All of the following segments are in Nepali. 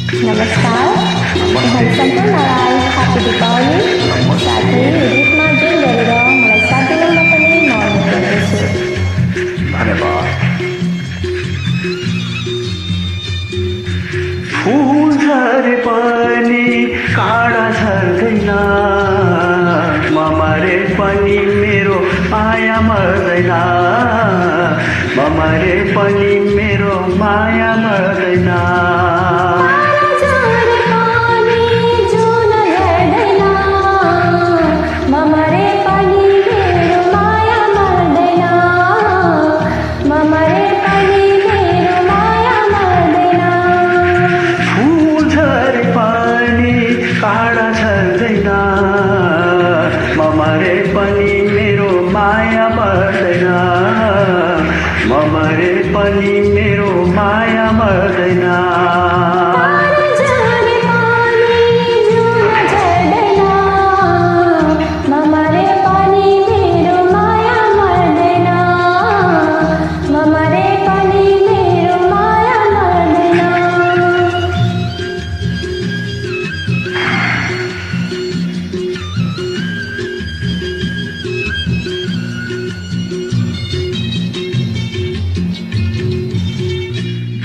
नमस्कार, तुहाई सम्पूर्णलाई ह्यापी दीपावली। साथै यो गीतमा जोइन गरेर मलाई साथ दिनमा पनि म अनुरोध गर्दछु। धन्यवाद। फूल झरे पनि काँडा झर्दैन, म मरे पनि मेरो माया मर्दैन, म मरे पनि मेरो माया मर्दैन। काँडा झर्दैन, म मरे पनि मेरो माया मर्दैन, म मरे पनि मेरो माया मर्दैन।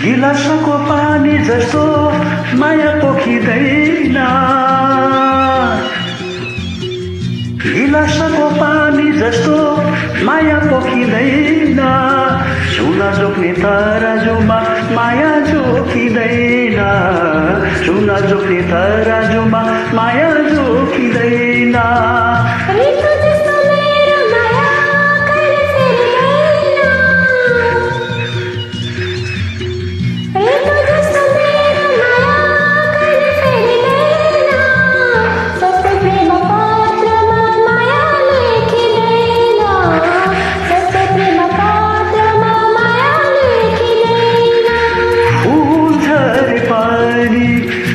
गिलासको पानी जस्तो माया पोखिँदैन, गिलासको पानी जस्तो माया पोखिँदैन, सुना जोख्ने तराजुमा माया जोखिँदैन, सुना जोख्ने तराजुमा माया जोखिँदैन।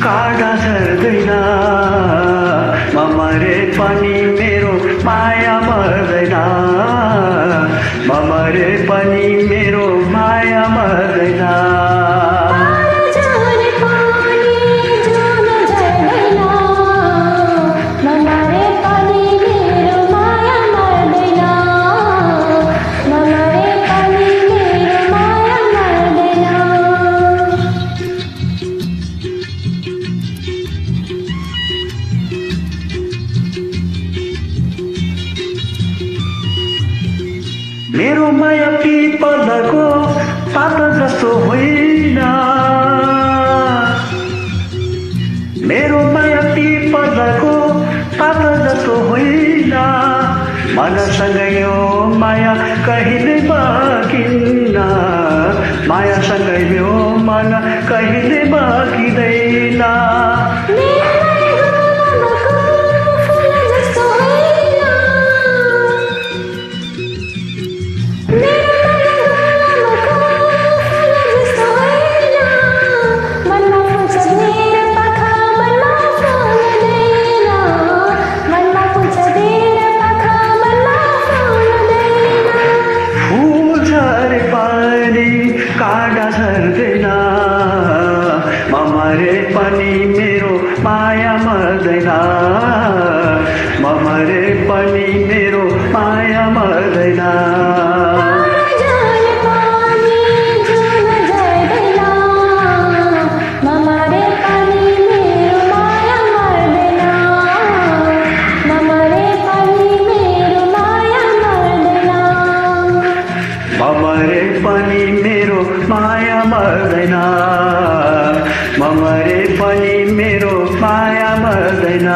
काँडा झर्दैन, म मरे पनि मेरो माया मर्दैन, म मरे पनि मेरो माया मर्दैन। मेरो माया पिपलको पात जस्तो होइन, मेरो माया पिपलको पात जस्तो होइन, मनसँग यो माया कहिले बाँकिन्न, मायासँग यो मन कहिले बाँकिँदैन। काँडा झर्दैन, म मरे पनि मेरो माया मर्दैन, म मरे पनि मेरो माया मर्दैन। मरे पनि मेरो माया मर्दैन, म मरे पनि मेरो माया मर्दैन।